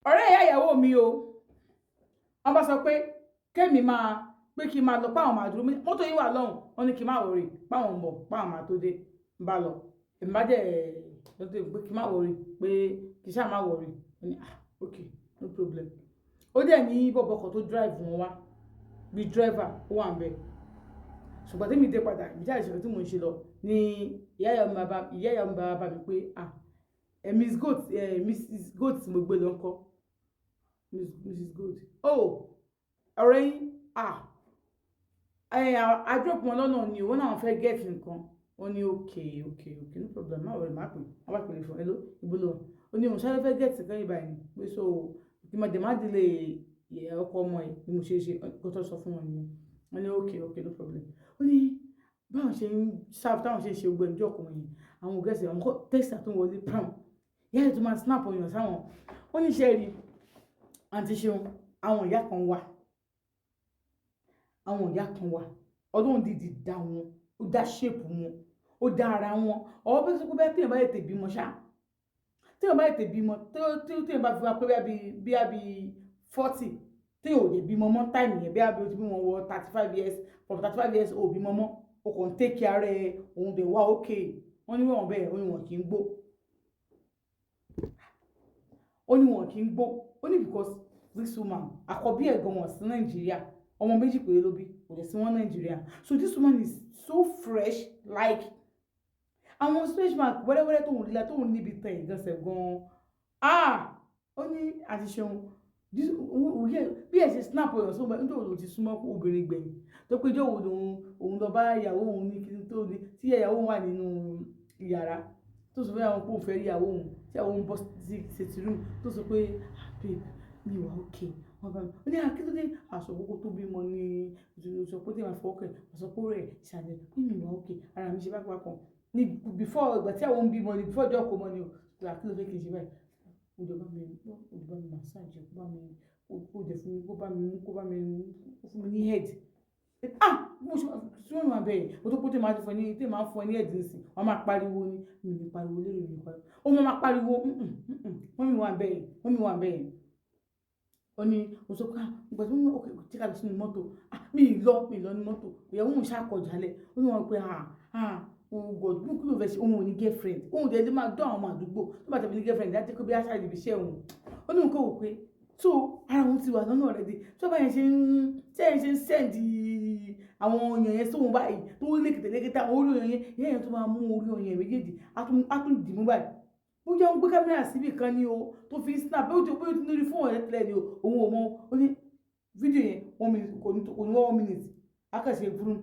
ọ̀rẹ́ ìyá ìyàwó mi o wọ́n bá sọ pé kémi máa pé kí n máa lọ páwọn máa dúró mọ́tò yín wà lọ́hùn wọ́n ní kí n máa wọrí páwọn ń bọ̀ páwọn máa tó dé ń bá lọ èmi bá dẹ̀ lọ́tọ̀ pé kí n máa wọrí pé kí n ṣáà máa wọrí ó ní ok no problem ó dẹ̀ ní bọ̀bọ̀ kan tó drive wọn wá bí driver ó wà ń bẹ̀ ṣùgbọ́n tí mi dé padà ìjà ìṣẹ̀lẹ̀ tí mo ń ṣe lọ ní ìyá ìyá mi bá mi pé Miss Goat Mrs Goat mo gbé lọ ńkọ́ Mrs Goat ọ̀rẹ́ yín I drop wọn lọ́nà ni òun náà fẹ́ get nǹkan ó ní okay no problem má wọlé má pè má bá pèlè fún ẹ ló ìbúlò ó ní òun sáré fẹ́ get nǹkan ìbá ẹni pé so kí má délé ọkọ ọmọ ẹ ni mo ṣe kó tó sọ fún wọn nìyẹn wọ́n ní okay no problem ó ní báwọn ṣe ń ṣáà táwọn ṣe ń ṣe gbogbo ẹ̀jọ́ ọkùnrin yìí àwọn ògẹ́sì àwọn kọ́ tẹ́sítà tó ń wọlé pram ìyá ẹ̀ tó máa snap ọyàn sáwọn ó ní ṣe rí àǹtí ṣeun àwọn ìyá kan wà ọlọ́run dídì dá wọn ó dá ṣépù wọn ó dá ara wọn ọwọ́ bí sọ́kú bẹ́ẹ̀ téèyàn bá tètè bímọ ṣá téèyàn bá tètè bímọ téèyàn bá fi wá pé bí 40 téèyàn ò lè bímọ mọ́ táìmù yẹn bí o ti bímọ wọ 35 years from 35 years ò bímọ mọ́ o kàn ń take care òun dẹ̀ wá ókè wọ́n ní wọ́n bẹ́ẹ̀ ó ní wọn kì í gbó ó ní because this woman àkọ́bí ẹ̀gbọ́n wọn sí Nàìjíríà ọmọ méjì péré ló bí kò dẹ̀ sí wọn Nàìjíríà so this woman is so fresh like àwọn stretch mark wẹ́rẹ́wẹ́rẹ́ tóun líla tóun níbi tẹ̀ ìgbọ̀nsẹ̀ gan-an ó ní àti ṣeun bí ẹ ṣe snap ọyàn sọ́gbà nítorí òun ti súnmọ́ obìnrin gbẹ̀yìn tó pé jọ́ òun lọ bá ìyàwó òun ní kí tó ní tí ìyàwó wà nínú ìyàrá tó sọ pé àwọn kò fẹ́ ìyàwó òun tí àwọn òun bọ́ sí sitting room tó sọ pé babe mi wà òkè wọn bá mi ó ní akíndé aṣọ gbogbo tó bímọ ní ìṣòro pé tí màá fọwọ́kẹ́ àṣọpọ̀ rẹ̀ ṣàlẹ̀ pé mi wà òkè ara mi ṣe bá pàkàn ní before ìgbà tí àwọn bímọ ní before ọjọ́ kò mọ ni o akíndé kì í ṣe báyìí òjòba mi massage kó bá mi kó dẹ̀ fún mi kó bá mi fún mi ní head mo ṣe wọ́n máa bẹ̀rẹ̀ mo tó kó tẹ̀ máa fún ẹ ní head nísìn wọ́n máa pariwo ní mi ní pariwo lérò mi pariwo ó máa pariwo wọ́n mi wà bẹ́ẹ̀ ó ní mo sọ pé ìgbà tí wọ́n okay tí ká lọ sínú mọ́tò mi lọ ní mọ́tò ìyàwó mi ṣàkọjálẹ̀ ó ní wọn pé God kí ló fẹ́ ṣe òun ò ní girlfriend òun dẹ̀ lè máa dán àwọn ọmọ àdúgbò tó bá tẹ̀lé ní girlfriend láti kó bí aṣáájú ibi iṣẹ́ òun ó ní nǹkan wò pé tó ara òun ti wà lọ́nà rẹ̀ dé tó bá yẹn ṣe ń sẹ́ǹdì àwọn ọyàn yẹn sóhun báyìí tó lékètè àwọn orí ọyàn yẹn tó máa mú orí ọyàn méjèèjì á tún dì mú báyìí ó jẹ́ ń gbé kámẹ́rà síbì kan ní o tó fi snap ó ti lórí fún ọ̀rẹ́ tẹ́lẹ̀ ni o òun ò mọ ó ní fídíò yẹn 1 minute kò ní 1 minute akẹ́sẹ̀ ìfúrú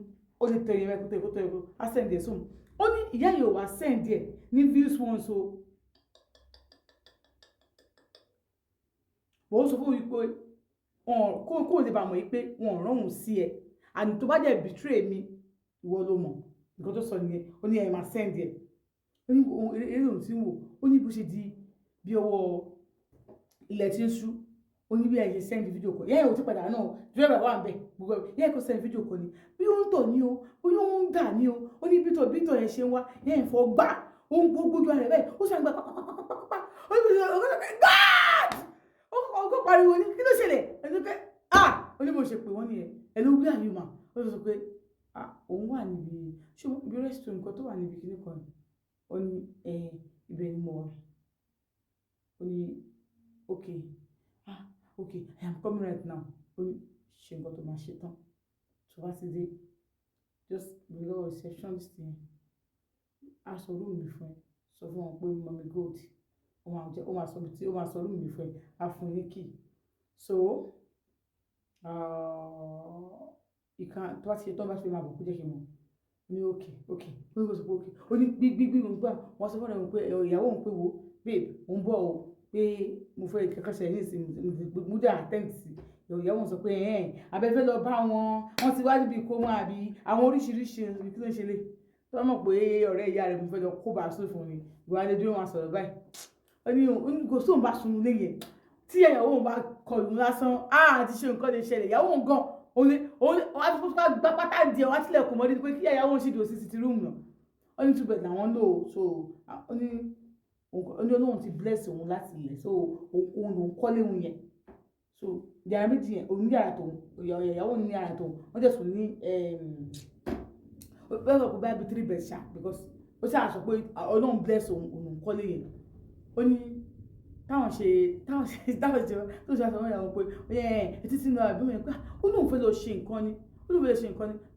ó ní tẹ̀yẹ mẹ́kútẹ́ á sẹ́ǹdì ẹ̀ sóhun ó ní ìyá yóò wá sẹ́ǹdì ẹ̀ ní views wọn so bó sọ fún wípé kó lè bá mọ̀ pé wọn ò rọrùn sí ẹ àní tó bá dẹ̀ betray mi ìwọ ló mọ̀ nǹkan tó sọ nìyẹn ó ní ẹ̀ máa sẹ́ǹdì ẹ̀ ó ní eré òun tí ń wò ó ní bó ṣe di bí ọwọ́ ilẹ̀ tí ń ṣú ó ní bí ẹ̀ ṣe sẹ́ǹdì fídíò kọ yẹ́ ẹ̀ ò ti padà náà dírẹ́bà wà ń bẹ̀ gbogbo yẹ́ ẹ̀ kó sẹ́ǹdì fídíò kọ ni bí ó ń tọ̀ ní o bí ó ń dà ní o ó ní bítọ̀ yẹn ṣe ń wá yẹ́ ẹ̀ fọ́ gbà ó ń gbójú ara rẹ̀ bẹ́ẹ̀ ó ṣàgbà pàpàpàpàpà ó ní ọkọ̀ pariwo ní kí ló ṣẹlẹ̀ ẹni pé ó ní mo ṣe pé wọ́n nìyẹn ẹni wí àyùmá ó sọ pé òun wà níbi ṣùgbọ́n ibi restaurant nǹkan tó wà níbi kíní kan ó ní ibẹ̀ ni mo wà ó ní okay I am coming right now ó ní ṣe nǹkan tó máa ṣe tán tó bá ti dé just below receptionist yẹn aṣọ room mi fún ẹ sọ fún wọn pé Mommy Gold ó máa sọ room mi fún ẹ á fún ní key so ìkan tó bá ti ṣe tán bá ṣe máa bọ̀ kó jẹ́ kí n mọ̀ ní okay ó ní kó sọ pé okay ó ní gbígbí òun gbà wọ́n sọ fún ọ̀rẹ́ òun pé ìyàwó òun pé wo babe òun bọ̀ o pé mo fẹ́ kẹ́kẹ́ ṣe ní ìsìn mo dé attend sí ìyàwó òun sọ pé abẹ́fẹ́ lọ bá wọn ti wá níbi ìkómọ àbí àwọn oríṣiríṣi kí ló ń ṣe lè tó mọ̀ pé ọ̀rẹ́ ìyá rẹ̀ mo fẹ́ lọ kó bá a sóò fún mi ìwà lè dúró wọn sọ̀rọ̀ báyìí ó ní kò sóun bá sunu léyìn tí ìyàwó òun bá kọlù lásán àti ṣe nǹkan lè ṣẹlẹ̀ ìyàwó òun gan wọ́n á fi fún gbá pátá di ẹ̀ wọ́n á tilẹ̀kùn mọ́rí pé kí ìyàwó òun sì dò sí ti rúùmù náà ó ní túbẹ̀ làwọn lò so ó ní ó ní Ọlọ́run ti bless òun láti ilẹ̀ so òun lòun kọ́lé òun yẹn so yàrá méjì yẹn òun ní yàrá tòun ìyàwó ní yàrá tòun wọ́n jẹ́ sùn ní bẹ́ẹ̀ sọ pé báyìí bí 3 bed ṣá because ó ṣáà sọ pé Ọlọ́run bless òun kọ́lé yẹn ó ní táwọn ṣe tó ṣe àtàwọn ìyàwó pé etí sínú àbúrò yẹn pé ó lóun fẹ́ lọ ṣe nǹkan ni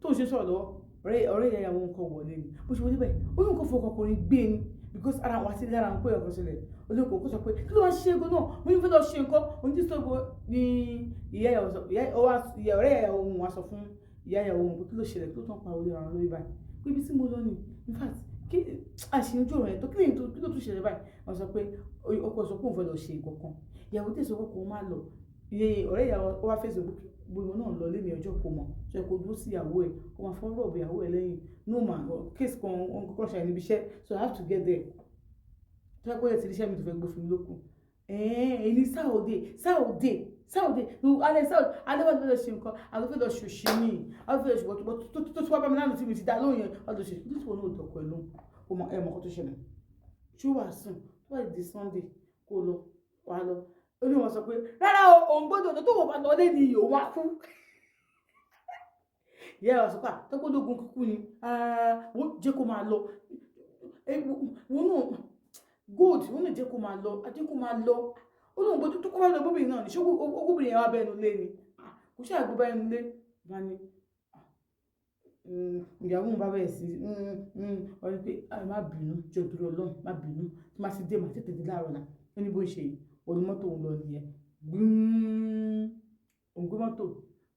tó ń ṣe sọ̀rọ̀ lọ́wọ́ ọ̀rẹ́ ìyàwó nǹkan wọlé ni bó ṣe wọlé bẹ́ẹ̀ ó lóun kò fọkànkùnrin gbé ni because ara wa sí lára ń pè ọkọ̀ sílẹ̀ olóko kó sọ pé kí ló wá ṣe é gan náà mo ní fẹ́ lọ ṣe nǹkan òun tí sọ́gbọ́ ní ọ̀rẹ́ ìyàwó òun wá sọ fún ìyá ìyàwó òun pé kí ló ṣẹlẹ̀ tó tán pa orí ara lórí báyìí pé ibi tí mo lọ ni in fact kí àṣeyọjú ọ̀rọ̀ yẹn tó kí ló tún ṣẹlẹ̀ báyìí wọ́n sọ pé ọkọ sọ pé òun fẹ́ lọ ṣe nǹkan kan ìyàwó tẹ̀sán ọkọ kò má lọ ọ̀rẹ́ ìyàwó wá fèsì gbogbo náà lọ lé ní ọjọ́ kò mọ̀ ṣe kò dúró sí ìyàwó ẹ̀ kò máa fọ́n rọ̀bù ìyàwó ẹ̀ lẹ́yìn no man case kan kọ́ ṣàyẹ̀ níbi iṣẹ́ so I have to get there tó yẹ kó yẹ ti iṣẹ́ mi tó fẹ́ gbé fún mi lókun èyí sáòdè alẹ́ wà lọ́dọ̀ ṣe nǹkan alẹ́ lọ ṣòṣì ní alẹ́ lọ ṣùgbọ́n tó wá bá mi lánàá tí mi ti dá lóyún yẹn ọdún ṣe nítorí wọn náà dọ̀kọ̀ ẹ̀ lóhùn ẹ̀mọ̀ kan tó ṣẹlẹ̀ tí ó wà sùn tó wà di Sunday kó lọ wà lọ ó ní wọn sọ pé rárá o òun gbọ́dọ̀ tó wọ́n bá lọ lé ní òun á kú ìyá ẹ̀ wà sọ pé tọ́gbọ́dọ̀gùn kúkú ni wọ́n jẹ́ kó máa lọ wọ́n náà good wọ́n lè jẹ́ kó máa lọ ajẹ́ kó máa lọ ó lóun gbọ́dọ̀ tó kó máa lọ bóbìnrin náà ní ṣé ogóbìnrin yẹn wá bẹ́ẹ̀ nu lé ni kò ṣáà gbé báyìí nu lé bá ní ìyàwó bá bẹ̀rẹ̀ sí ọ̀rẹ́ pé má bínú jọ dúró Ọlọ́run má bínú tí má sì dé má tètè dé láàárọ̀ náà ó ní bó ṣe òun mọ́tò òun lọ nìyẹn òun gbé mọ́tò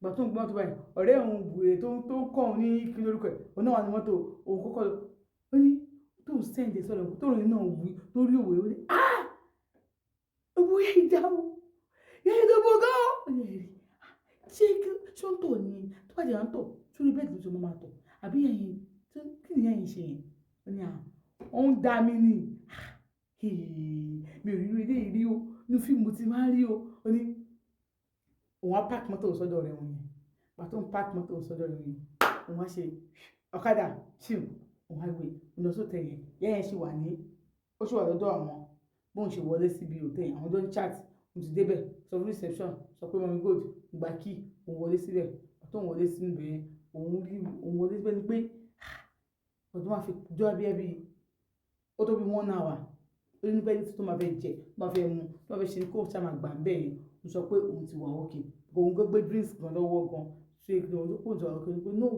gbà tó ń gbé mọ́tò báyìí ọ̀rẹ́ òun bùrẹ̀ tó kọ́ òun ní kí lórúkọ ẹ̀ òun náà wà ní mọ́tò òun kọ́kọ́ lọ ó ní tó ń sẹ́ǹdẹ̀ sọ̀rọ̀ tó rìn náà wí lórí òwe ó ní owó yẹ ìdáwó yẹ ìdóbò gan ó ní ẹ̀rí ṣé ń tọ̀ ni tó bá jẹ́ à ń tọ̀ sórí bẹ́ẹ̀dì lóṣù máa tọ̀ àbí ẹ̀yìn kí ni ẹ̀yìn ṣe yẹn ó ní ó ń dá mi ní mi ò rí ilé ìrí o ní fíìmù ti máa rí o ó ní òun á pààkì mọ́tò sọ́dọ̀ rẹ̀ wọ̀n yẹn pàtó ń pààkì mọ́tò sọ́dọ̀ rẹ̀ wọ̀n yẹn òun á ṣe ọ̀kadà ṣìm òun á gbé ìlọsọ̀tẹ̀ yẹn yẹ́yẹ́ ṣì wà ní ó ṣì wà lọ́dọ̀ àwọn bóun ṣe wọlé síbi òtẹ́ yẹn àwọn tó ń chat mo ti débẹ̀ sọ fún reception sọ pé mọ́mí gold gbà kí òun wọlé síbẹ̀ pàtó òun wọlé sínú ibẹ̀ yẹn òun wọlé síbẹ̀ ni pé ọdún máa fi jọ abíyẹ́bí ó tó bí 1 hour ó ní pẹ́ ní tó máa fẹ́ jẹ tó máa fẹ́ mu tó máa fẹ́ ṣe ní kó ṣá máa gbà ń bẹ̀ yẹn mo sọ pé òun ti wà òkè òun gbé drinks gan lọ́wọ́ gan ṣe kí òun tó kó ti wà òkè pé no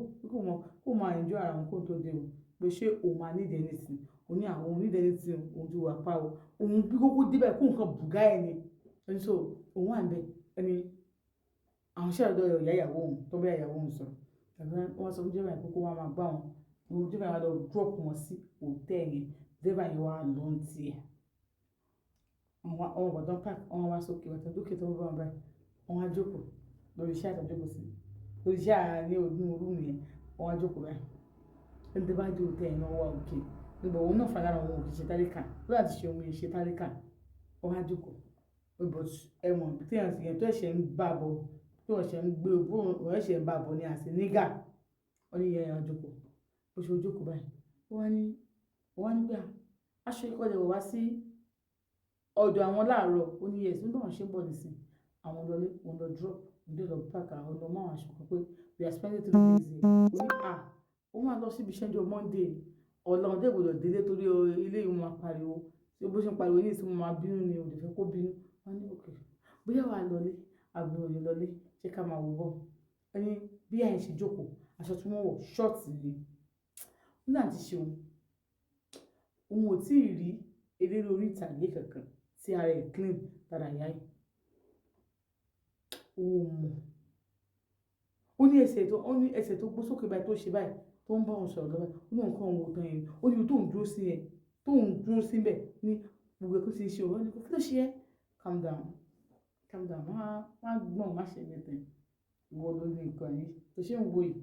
kó máa enjoy ara òun kó tó dé o pé ṣé òun máa need anything òun ní àwọn need anything òun ti wà pa o òun bí kókó débẹ̀ kó nǹkan bùgá ẹ̀ ni ẹni so òun wà ń bẹ̀ ẹni àwọn iṣẹ́ ọ̀dọ́ ìyá ìyàwó òun tó bẹ́ ìyàwó òun sọ wọ́n sọ fún jẹ́bà yẹn kókó wọn máa gbá wọn òun jẹ́bà yẹn lọ drop wọn sí hòtẹ́ẹ̀ yẹn jẹ́bà yẹn wà lọ ń tiẹ̀ àwọn ọ̀dọ́ park wọn wá sókè wọn tẹ̀lé lókè tó ń bá wọn báyìí wọn wá jókòó lórí iṣẹ́ àtàjókòó sí lórí iṣẹ́ àárín ọdún rúùmù yẹn wọn wá jókòó báyìí ẹni tó bá dé hòtẹ́ẹ̀ yẹn wọ́n wá òkè nígbà òun náà fàdára wọn òkè ṣe tálíkà lórí àti ṣe òun ṣe tálíkà wọn wá jókòó but ẹ̀wọ̀n tí yẹn tó ẹ̀ṣẹ̀ ń bá bọ̀ tó ẹ̀ṣẹ̀ ń gbé òun ẹ̀ṣẹ̀ ń bá bọ̀ ní àṣẹ nígà wọ́n ní yẹn jókòó bó ṣe jókòó báyìí wọ́n ní gbà aṣọ ìkọlẹ̀ wọ̀ wá sí ọ̀dọ̀ àwọn láàárọ̀ ó ní yẹ̀sùn náà ṣe ń bọ̀ nísìn àwọn lọlé wọn lọ drop ìdí lọ park àwọn ọmọ àwọn aṣọ kan pé we are spending 3 days here ó ní ó máa lọ síbi iṣẹ́ ọjọ́ Monday ọ̀la ọ̀dẹ́ ìgbọ̀dọ̀ délé torí ilé ìwọ̀n máa pariwo tí bó ṣe ń pariwo ní ìsìn mo máa bínú ni òde fẹ́ kó bínú wọn ní òkè bóyá wàá lọlé àbúrò ní lọlé ṣé ká máa wò bọ̀ ẹni bí àyè ṣe jókòó aṣọ tí wọ́n wọ̀ ṣọ́ọ̀tì ni ó náà ti ṣe òun ò tí ì rí eléré orí ìtàgé kankan tí ara ẹ̀ clean dára yá yìí òun mọ̀ ó ní ẹsẹ̀ tó gbó sókè báyìí tó ṣe báyìí tó ń bá òun sọ̀rọ̀ lọ́wọ́ ó ní nǹkan òun ò tán yẹn ó ní tó ń dúró sí yẹn tó ń dúró síbẹ̀ ní gbogbo ẹ̀kọ́ ti ṣe òun ní kí ló ṣe é calm down má gbọ́n má ṣe anything ìwọ ló ní nǹkan yìí tó ṣe ń wo yìí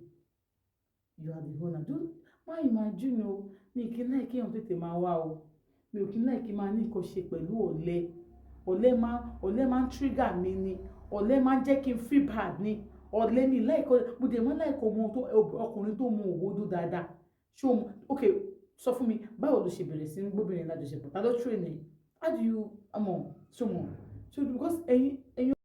you are the owner má imagine o mi kì í láì kí èèyàn tètè máa wá o mi ò kí ń láì kí máa ní nǹkan ṣe pẹ̀lú ọ̀lẹ máa ń trigger mi ni ọ̀lẹ máa ń jẹ́ kí n feel bad ni ọ̀lẹ mi láìkọ́ mo dẹ̀ mọ́ láìkọ́ ọkùnrin tó mu òwòdó dáadáa ṣé o ok sọ fún mi báwo ló ṣe bẹ̀rẹ̀ sí ní gbóbìnrin lájọṣepọ̀ ta ló train ẹ̀ how do you ṣọmọ so because ẹ̀yin